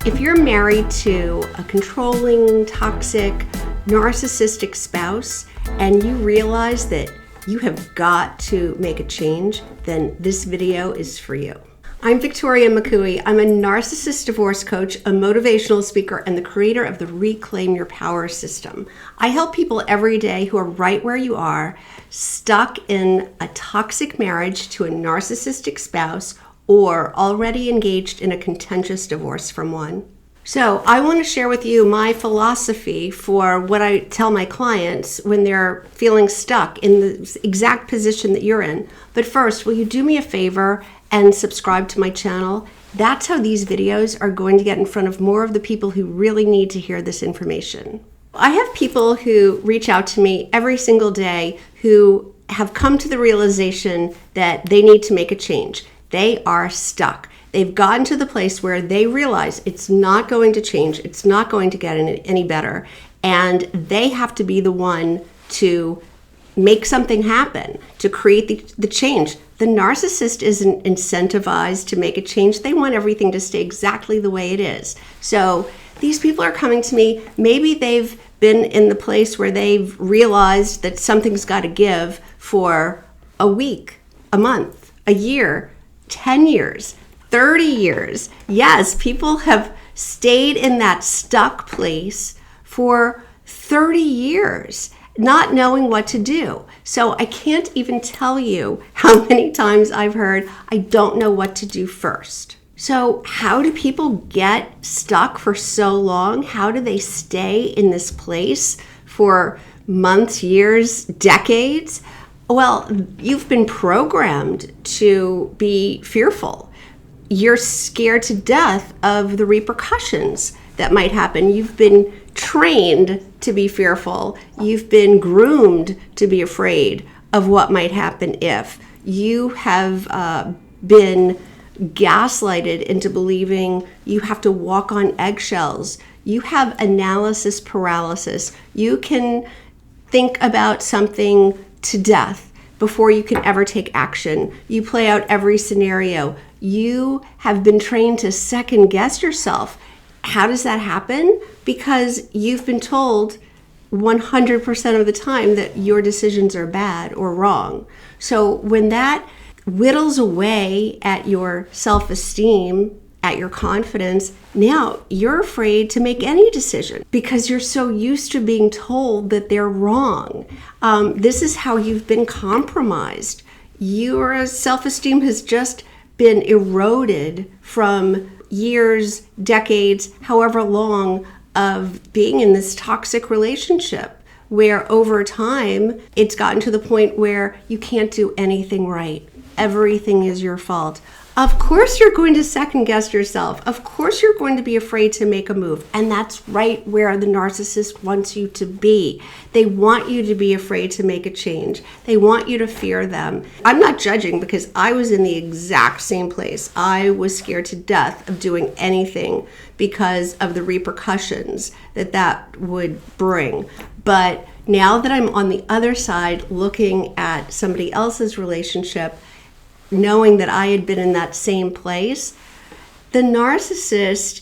If you're married to a controlling, toxic, narcissistic spouse and you realize that you have got to make a change, then this video is for you. I'm Victoria McCooey. I'm a narcissist divorce coach, a motivational speaker, and the creator of the Reclaim Your Power system. I help people every day who are right where you are, stuck in a toxic marriage to a narcissistic spouse, or already engaged in a contentious divorce from one. So I want to share with you my philosophy for what I tell my clients when they're feeling stuck in the exact position that you're in. But first, will you do me a favor and subscribe to my channel? That's how these videos are going to get in front of more of the people who really need to hear this information. I have people who reach out to me every single day who have come to the realization that they need to make a change. They are stuck. They've gotten to the place where they realize it's not going to change. It's not going to get any better. And they have to be the one to make something happen, to create the change. The narcissist isn't incentivized to make a change. They want everything to stay exactly the way it is. So these people are coming to me. Maybe they've been in the place where they've realized that something's got to give for a week, a month, a year, 10 years, 30 years. Yes, people have stayed in that stuck place for 30 years, not knowing what to do. So I can't even tell you how many times I've heard, I don't know what to do first. So how do people get stuck for so long? How do they stay in this place for months, years, decades? Well, you've been programmed to be fearful. You're scared to death of the repercussions that might happen. You've been trained to be fearful. You've been groomed to be afraid of what might happen if. You have been gaslighted into believing you have to walk on eggshells. You have analysis paralysis. You can think about something to death before you can ever take action. You play out every scenario. You have been trained to second guess yourself. How does that happen? Because you've been told 100% of the time that your decisions are bad or wrong. So when that whittles away at your self-esteem, at your confidence, now you're afraid to make any decision because you're so used to being told that they're wrong. This is how you've been compromised. Your self-esteem has just been eroded from years, decades, however long of being in this toxic relationship where over time it's gotten to the point where you can't do anything right. Everything is your fault. Of course you're going to second guess yourself. Of course you're going to be afraid to make a move. And that's right where the narcissist wants you to be. They want you to be afraid to make a change. They want you to fear them. I'm not judging because I was in the exact same place. I was scared to death of doing anything because of the repercussions that would bring. But now that I'm on the other side looking at somebody else's relationship, knowing that I had been in that same place, the narcissist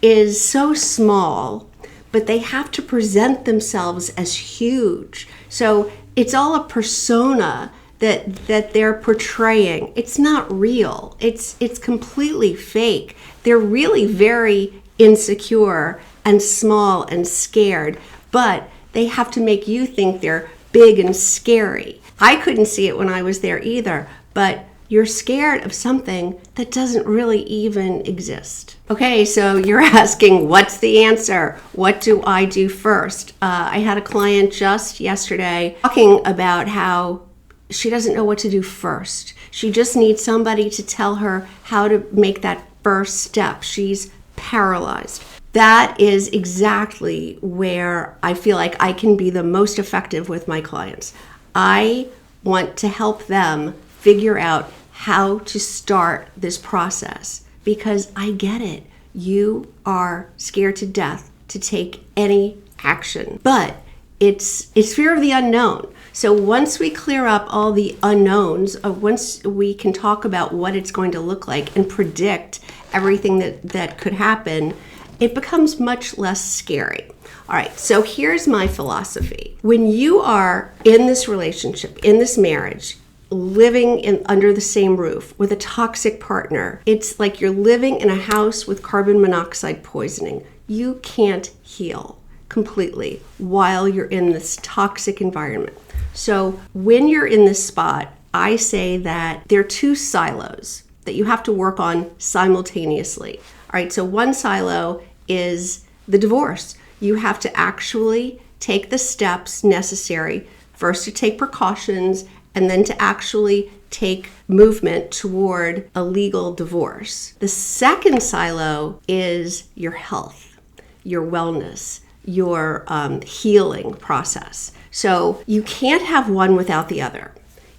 is so small, but they have to present themselves as huge. So it's all a persona that they're portraying. It's not real. It's completely fake. They're really very insecure and small and scared, but they have to make you think they're big and scary. I couldn't see it when I was there either, but you're scared of something that doesn't really even exist. Okay, so you're asking, what's the answer? What do I do first? I had a client just yesterday talking about how she doesn't know what to do first. She just needs somebody to tell her how to make that first step. She's paralyzed. That is exactly where I feel like I can be the most effective with my clients. I want to help them figure out how to start this process because I get it. You are scared to death to take any action, but it's fear of the unknown. So once we clear up all the unknowns, once we can talk about what it's going to look like and predict everything that could happen, it becomes much less scary. All right, so here's my philosophy. When you are in this relationship, in this marriage, living under the same roof with a toxic partner, it's like you're living in a house with carbon monoxide poisoning. You can't heal completely while you're in this toxic environment. So when you're in this spot, I say that there are two silos that you have to work on simultaneously. All right, so one silo is the divorce. You have to actually take the steps necessary, first to take precautions, and then to actually take movement toward a legal divorce. The second silo is your health, your wellness, your healing process. So you can't have one without the other.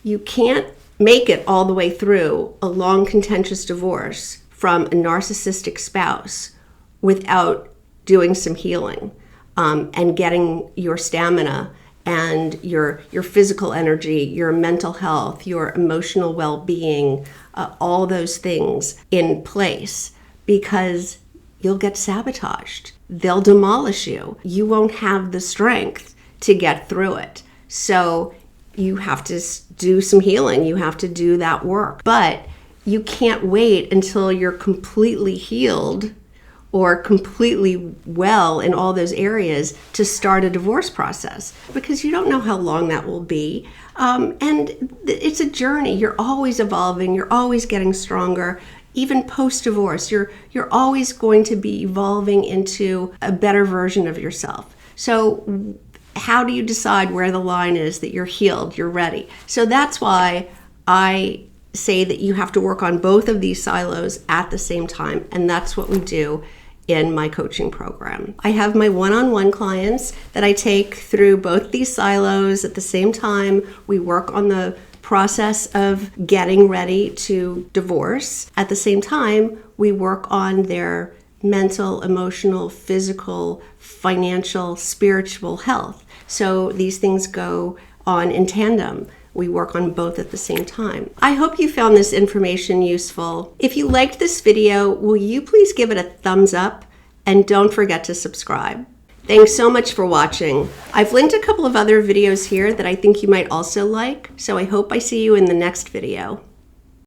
You can't make it all the way through a long, contentious divorce from a narcissistic spouse without doing some healing and getting your stamina and your physical energy, your mental health, your emotional well-being, all those things in place, because you'll get sabotaged. They'll demolish you. You won't have the strength to get through it. So you have to do some healing. You have to do that work. But you can't wait until you're completely healed or completely well in all those areas to start a divorce process, because you don't know how long that will be. And it's a journey. You're always evolving. You're always getting stronger. Even post-divorce, you're always going to be evolving into a better version of yourself. So how do you decide where the line is that you're healed, you're ready? So that's why I say that you have to work on both of these silos at the same time, and that's what we do in my coaching program. I have my one-on-one clients that I take through both these silos at the same time. We work on the process of getting ready to divorce. At the same time, we work on their mental, emotional, physical, financial, spiritual health. So these things go on in tandem. We work on both at the same time. I hope you found this information useful. If you liked this video, will you please give it a thumbs up and don't forget to subscribe. Thanks so much for watching. I've linked a couple of other videos here that I think you might also like, so I hope I see you in the next video.